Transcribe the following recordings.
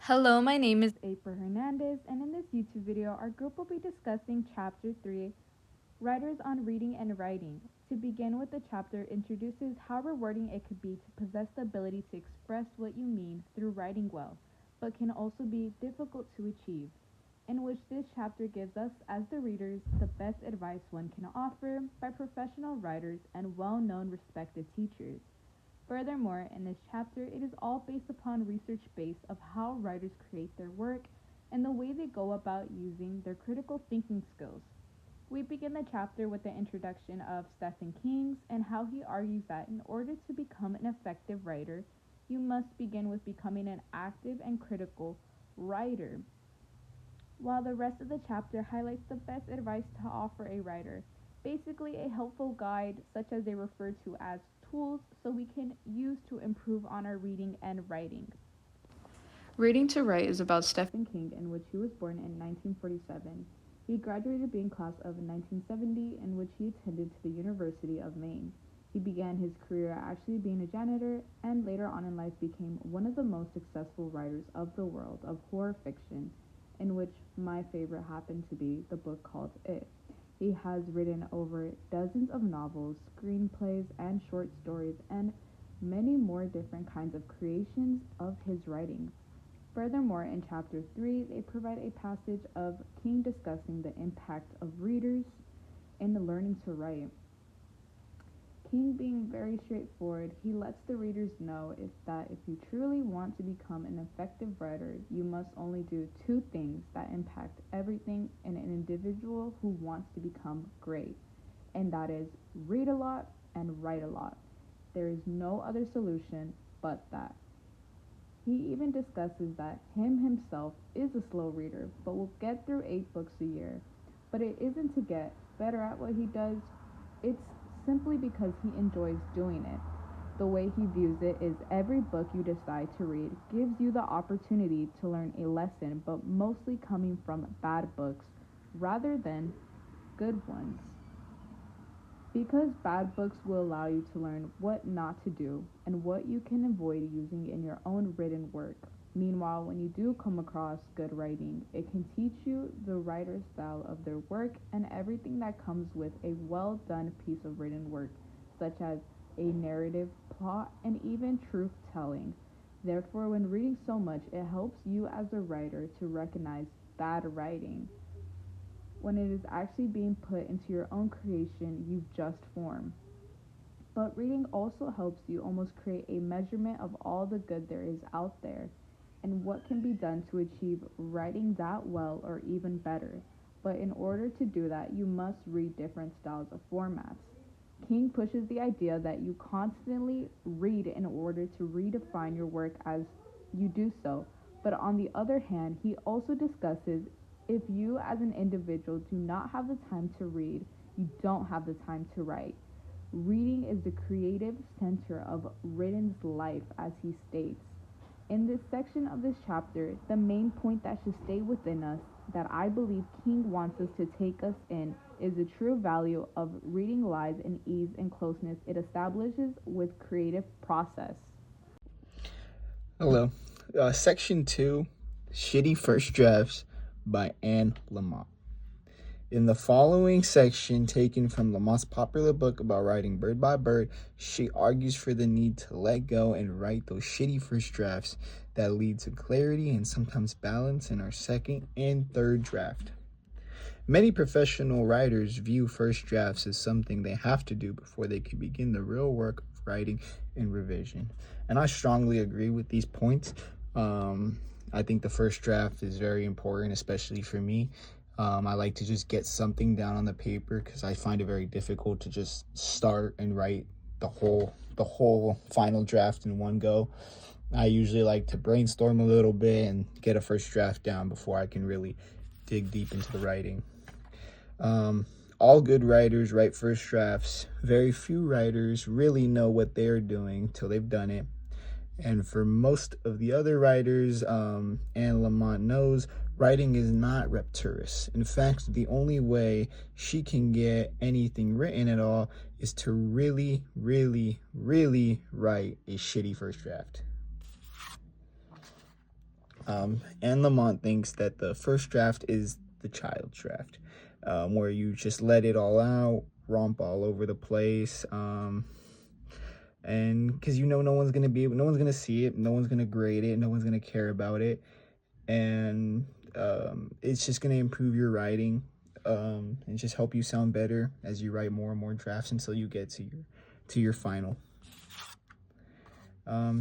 Hello, my name is April Hernandez, and in this YouTube video, our group will be discussing Chapter 3, Writers on Reading and Writing. To begin with, the chapter introduces how rewarding it could be to possess the ability to express what you mean through writing well, but can also be difficult to achieve, in which this chapter gives us, as the readers, the best advice one can offer by professional writers and well-known respected teachers. Furthermore, in this chapter, it is all based upon research base of how writers create their work and the way they go about using their critical thinking skills. We begin the chapter with the introduction of Stephen King and how he argues that in order to become an effective writer, you must begin with becoming an active and critical writer, while the rest of the chapter highlights the best advice to offer a writer, basically a helpful guide such as they refer to as tools so we can use to improve on our reading and writing. Reading to Write is about Stephen King, in which he was born in 1947. He graduated being class of 1970, in which he attended to the University of Maine. He began his career actually being a janitor, and later on in life became one of the most successful writers of the world of horror fiction, in which my favorite happened to be the book called It. He has written over dozens of novels, screenplays, and short stories, and many more different kinds of creations of his writing. Furthermore, in Chapter 3, they provide a passage of King discussing the impact of readers in learning to write. King, being very straightforward, he lets the readers know that if you truly want to become an effective writer, you must only do two things that impact everything in an individual who wants to become great, and that is read a lot and write a lot. There is no other solution but that. He even discusses that himself is a slow reader, but will get through 8 books a year. But it isn't to get better at what he does, it's simply because he enjoys doing it. The way he views it is every book you decide to read gives you the opportunity to learn a lesson, but mostly coming from bad books rather than good ones. Because bad books will allow you to learn what not to do and what you can avoid using in your own written work. Meanwhile, when you do come across good writing, it can teach you the writer's style of their work and everything that comes with a well done piece of written work, such as a narrative, plot, and even truth telling. Therefore, when reading so much, it helps you as a writer to recognize bad writing when it is actually being put into your own creation you've just formed. But reading also helps you almost create a measurement of all the good there is out there and what can be done to achieve writing that well or even better. But in order to do that, you must read different styles of formats. King pushes the idea that you constantly read in order to redefine your work as you do so. But on the other hand, he also discusses if you as an individual do not have the time to read, you don't have the time to write. Reading is the creative center of written's life, as he states. In this section of this chapter, the main point that should stay within us, that I believe King wants us to take us in, is the true value of reading lies and ease and closeness it establishes with creative process. Hello. Section 2, Shitty First Drafts by Anne Lamott. In the following section, taken from Lamott's popular book about writing Bird by Bird, she argues for the need to let go and write those shitty first drafts that lead to clarity and sometimes balance in our second and third draft. Many professional writers view first drafts as something they have to do before they can begin the real work of writing and revision. And I strongly agree with these points. I think the first draft is very important, especially for me. I like to just get something down on the paper because I find it very difficult to just start and write the whole final draft in one go. I usually like to brainstorm a little bit and get a first draft down before I can really dig deep into the writing. All good writers write first drafts. Very few writers really know what they're doing till they've done it. And for most of the other writers, Anne Lamott knows, writing is not rapturous. In fact, the only way she can get anything written at all is to really, really, really write a shitty first draft. Anne Lamott thinks that the first draft is the child's draft, where you just let it all out, romp all over the place, and because no one's no one's gonna see it, no one's gonna grade it, no one's gonna care about it, and it's just gonna improve your writing, and just help you sound better as you write more and more drafts until you get to your final.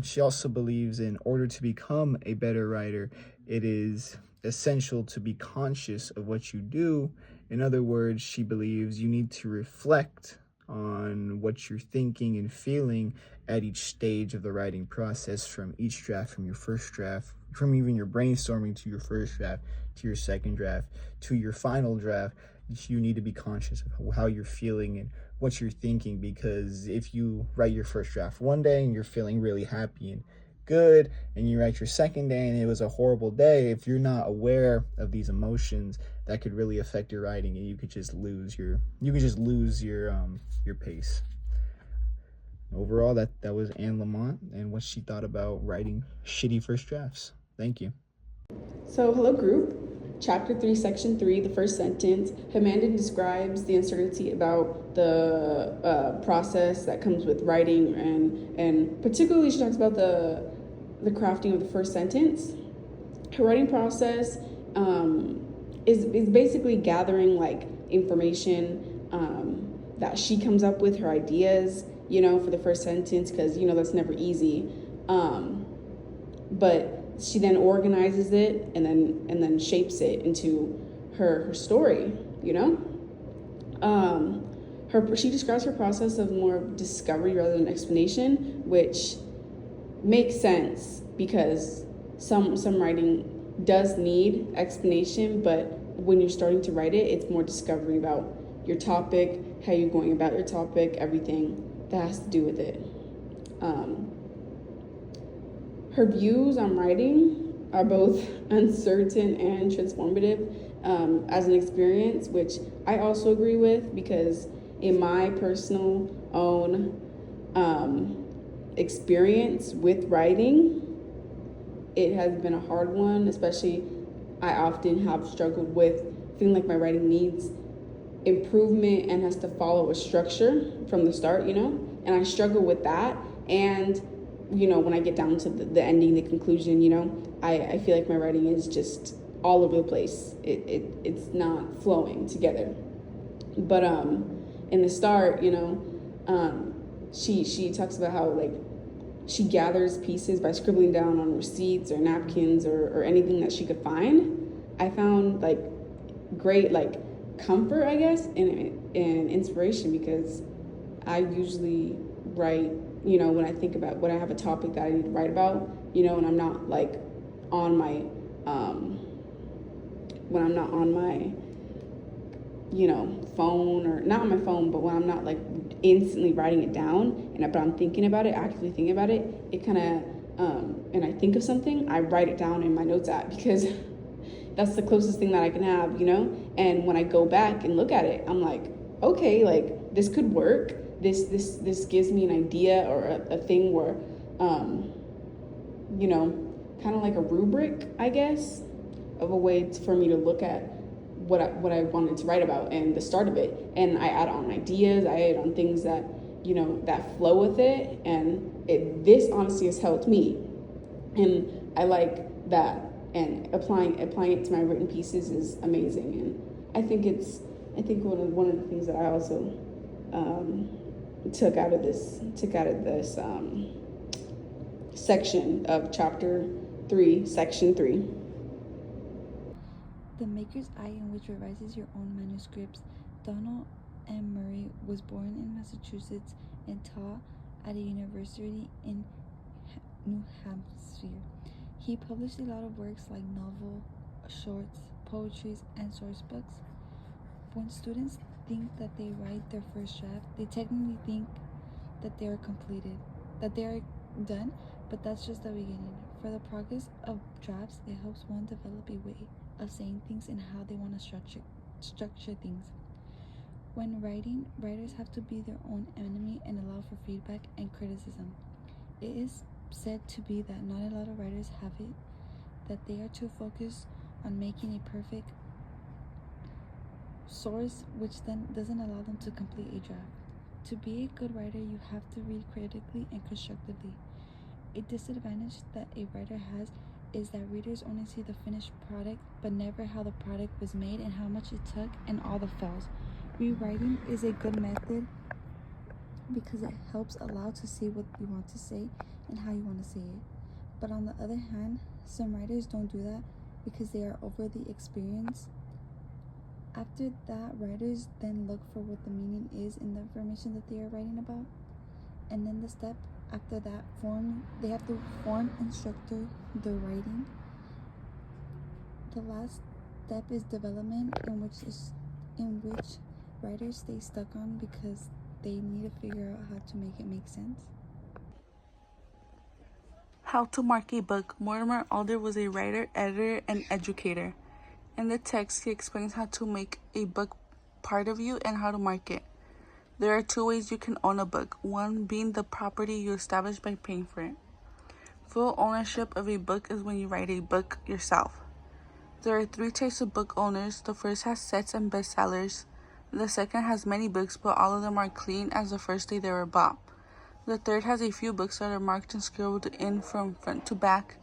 She also believes in order to become a better writer, it is essential to be conscious of what you do. In other words, she believes you need to reflect on what you're thinking and feeling at each stage of the writing process, from each draft, from your first draft, from even your brainstorming to your first draft, to your second draft, to your final draft. You need to be conscious of how you're feeling and what you're thinking, because if you write your first draft one day and you're feeling really happy and good, and you write your second day and it was a horrible day, if you're not aware of these emotions, that could really affect your writing, and you could just lose your pace. Overall, that was Anne Lamott and what she thought about writing shitty first drafts. Thank you. So, hello group. Chapter 3, Section 3, the first sentence. Hernandez describes the uncertainty about the process that comes with writing, and particularly she talks about the crafting of the first sentence. Her writing process is basically gathering like information that she comes up with, her ideas, for the first sentence, because that's never easy. But she then organizes it and then shapes it into her story. She describes her process of more discovery rather than explanation, which makes sense because some writing does need explanation, but when you're starting to write it, it's more discovery about your topic, how you're going about your topic, everything that has to do with it. Her views on writing are both uncertain and transformative as an experience, which I also agree with, because in my personal own experience with writing, it has been a hard one. Especially, I often have struggled with feeling like my writing needs improvement and has to follow a structure from the start, and I struggle with that. And when I get down to the ending, the conclusion, I feel like my writing is just all over the place. It's not flowing together. But in the start, she talks about how like she gathers pieces by scribbling down on receipts or napkins or anything that she could find. I found like great like comfort, I guess, and inspiration, because I usually write, when I think about when I have a topic that I need to write about, and I'm not like on my when I'm not on my phone, or not on my phone, but when I'm not like instantly writing it down, but I'm thinking about it, actively thinking about it, it kind of and I think of something, I write it down in my notes app, because that's the closest thing that I can have, and when I go back and look at it, I'm like, okay, like this could work. This gives me an idea or a thing where, kind of like a rubric, I guess, of a way for me to look at what I wanted to write about and the start of it. And I add on ideas, I add on things that, that flow with it. And this honestly has helped me. And I like that. And applying it to my written pieces is amazing. And I think one of the things that I also took out of this section of chapter 3, section 3. The Maker's Eye, in which revises your own manuscripts. Donald M. Murray was born in Massachusetts and taught at a university in New Hampshire. He published a lot of works like novels, shorts, poetries, and source books. When students think that they write their first draft, they technically think that they are completed, that they are done, but that's just the beginning. For the progress of drafts, it helps one develop a way of saying things and how they want to structure things. When writing, writers have to be their own enemy and allow for feedback and criticism. It is said to be that not a lot of writers have it, that they are too focused on making a perfect source, which then doesn't allow them to complete a draft. To be a good writer, you have to read critically and constructively. A disadvantage that a writer has is that readers only see the finished product, but never how the product was made and how much it took and all the fails. Rewriting is a good method because it helps allow to see what you want to say and how you want to say it. But on the other hand, some writers don't do that because they are overly experienced. After that, writers then look for what the meaning is in the information that they are writing about. And then the step after that, they have to form and structure the writing. The last step is development, in which writers stay stuck on because they need to figure out how to make it make sense. How to mark a book. Mortimer Adler was a writer, editor, and educator. In the text, he explains how to make a book part of you and how to mark it. There are 2 ways you can own a book, one being the property you establish by paying for it. Full ownership of a book is when you write a book yourself. There are 3 types of book owners. The first has sets and bestsellers. The second has many books, but all of them are clean as the first day they were bought. The third has a few books that are marked and scribbled in from front to back.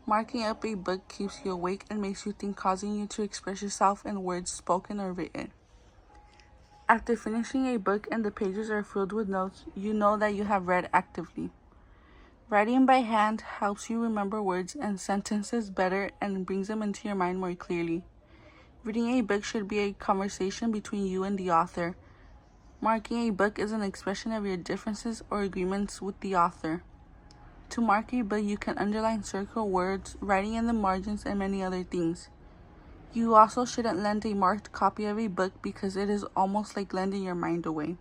Marking up a book keeps you awake and makes you think, causing you to express yourself in words spoken or written. After finishing a book and the pages are filled with notes, you know that you have read actively. Writing by hand helps you remember words and sentences better and brings them into your mind more clearly. Reading a book should be a conversation between you and the author. Marking a book is an expression of your differences or agreements with the author. To mark a book, you can underline, circle words, writing in the margins, and many other things. You also shouldn't lend a marked copy of a book because it is almost like lending your mind away.